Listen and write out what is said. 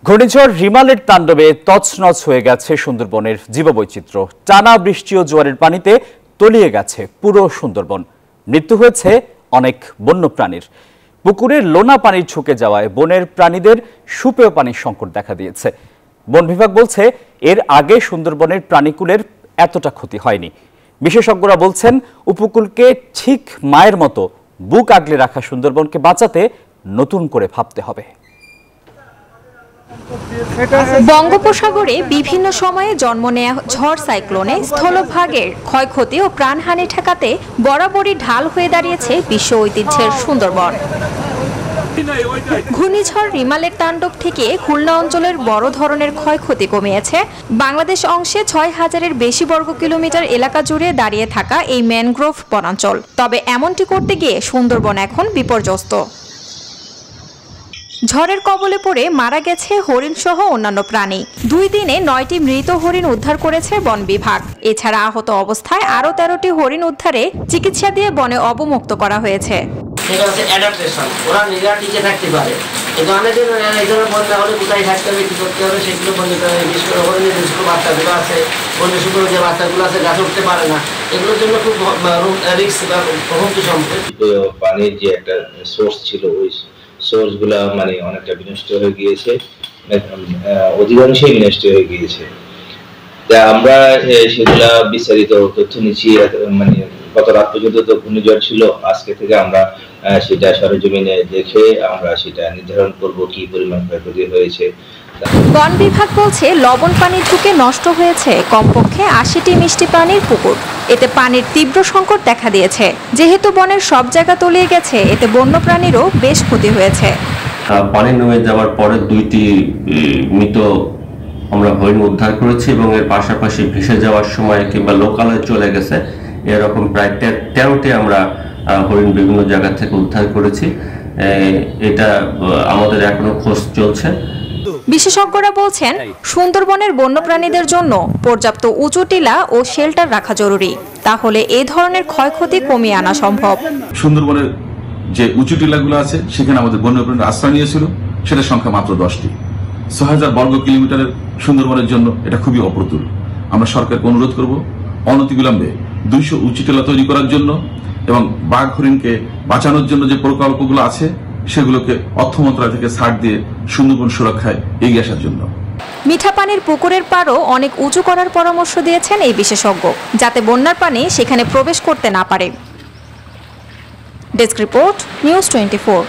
ঘূর্ণিঝড় রিমালের তাণ্ডবে তছনছ হয়ে গেছে সুন্দরবনের জীববৈচিত্র্য। টানা বৃষ্টি ও জোয়ারের পানিতে তলিয়ে গেছে পুরো সুন্দরবন। মৃত্যু হয়েছে অনেক বন্যপ্রাণীর। পুকুরের লোনা পানি ঝুঁকে যাওয়ায় বনের প্রাণীদের সুপেয় পানির সংকট দেখা দিয়েছে। বন বিভাগ বলছে, এর আগে সুন্দরবনের প্রাণীকুলের এতটা ক্ষতি হয়নি। বিশেষজ্ঞরা বলছেন, উপকূলকে ঠিক মায়ের মতো বুক আগলে রাখা সুন্দরবনকে বাঁচাতে নতুন করে ভাবতে হবে। বঙ্গোপসাগরে বিভিন্ন সময়ে জন্ম নেয়া ঝড় সাইক্লোনে স্থলভাগের ক্ষয়ক্ষতি ও প্রাণহানি ঠেকাতে বরাবরই ঢাল হয়ে দাঁড়িয়েছে বিশ্ব ঐতিহ্যের সুন্দরবন। ঘূর্ণিঝড় রিমালের তাণ্ডব থেকে খুলনা অঞ্চলের বড় ধরনের ক্ষয়ক্ষতি কমিয়েছে। বাংলাদেশ অংশে ৬,০০০-এর বেশি বর্গ কিলোমিটার এলাকা জুড়ে দাঁড়িয়ে থাকা এই ম্যানগ্রোভ বনাঞ্চল। তবে এমনটি করতে গিয়ে সুন্দরবন এখন বিপর্যস্ত। ঝড়ের কবলে পড়ে মারা গেছে হরিণ সহ অন্যান্য প্রাণী। ২ দিনে ৯টি মৃত হরিণ উদ্ধার করেছে বন বিভাগ। এছাড়া আহত অবস্থায় আরও ১৩টি হরিণ উদ্ধারে চিকিৎসা দিয়ে বনে অবমুক্ত করা হয়েছে। এটা হচ্ছে অ্যাডাপ্টেশন, ওরা নিজেরা টিকে থাকতে পারে। কিন্তু অনেকদিন এই ধরনের বন্যা হলে কোথায় থাকতে হবে, কী করতে হবে সেগুলো বন্যিত হয়। বিশেষ করে হরিণের যে ছোটো বাচ্চাগুলো আছে, বন্য শুকনো যে বাচ্চাগুলো আছে গাছে উঠতে পারে না, এগুলোর জন্য খুব রিস্ক বা হুমকি সম্পদ। পানির যে একটা সোর্স ছিল, ওই সোর্সগুলো মানে অনেকটা বিনষ্ট হয়ে গিয়েছে, অধিকাংশই বিনষ্ট হয়ে গিয়েছে। তা আমরা সেগুলা বিস্তারিত তথ্য নিচ্ছি। মানে গত রাত পর্যন্ত তো ঘূর্ণিঝড় ছিল, আজকে থেকে আমরা সেটা সরেজমিনে দেখে আমরা সেটা নির্ধারণ করব কি পরিমাণ ক্ষয়ক্ষতি হয়েছে। বন বিভাগ বলছে, লবণ পানি ঢুকে নষ্ট হয়েছে কমপক্ষে ৮০টি মিষ্টি পানির পুকুর। এতে পানির তীব্র সংকট দেখা দিয়েছে। যেহেতু বনের সব জায়গা তলিয়ে গেছে, এতে বন্যপ্রাণীরও বেশ ক্ষতি হয়েছে। পানি নেমে যাওয়ার পরে ২টি মৃত আমরা হরিণ উদ্ধার করেছি এবং এর পাশাপাশি ভেসে যাওয়ার সময় কিংবা লোকালয়ে চলে গেছে এরকম প্রায় ১৩টি আমরা হরিণ বিভিন্ন জায়গা থেকে উদ্ধার করেছি। এটা আমাদের এখনো খোঁজ চলছে। বিশেষজ্ঞরা বলছেন, সুন্দরবনের বন্যপ্রাণীদের জন্য পর্যাপ্ত উঁচু টিলা ও শেল্টার রাখা জরুরি। তাহলে এই ধরনের ক্ষয়ক্ষতি কমিয়ে আনা সম্ভব। সুন্দরবনের যে উঁচু টিলাগুলো আছে, সেখানে আমাদের বন্যপ্রাণীর আশ্রয় নিয়েছিল, সেটার সংখ্যা মাত্র 10টি। ৬,০০০ বর্গ কিলোমিটারের সুন্দরবনের জন্য এটা খুবই অপ্রতুল। আমরা সরকারকে অনুরোধ করব অনতিবিলম্বে ২০০ উঁচু টিলা তৈরি করার জন্য এবং বাঘ হরিণকে বাঁচানোর জন্য যে প্রকল্পগুলো আছে সেগুলোকে অর্থ মন্ত্রণালয় থেকে ছাড় দিয়ে সুন্দরবন সুরক্ষায় এগিয়ে আসার জন্য। মিঠা পানির পুকুরের পাড়ও অনেক উঁচু করার পরামর্শ দিয়েছেন এই বিশেষজ্ঞ, যাতে বন্যার পানি সেখানে প্রবেশ করতে না পারে। Desk report, news 24।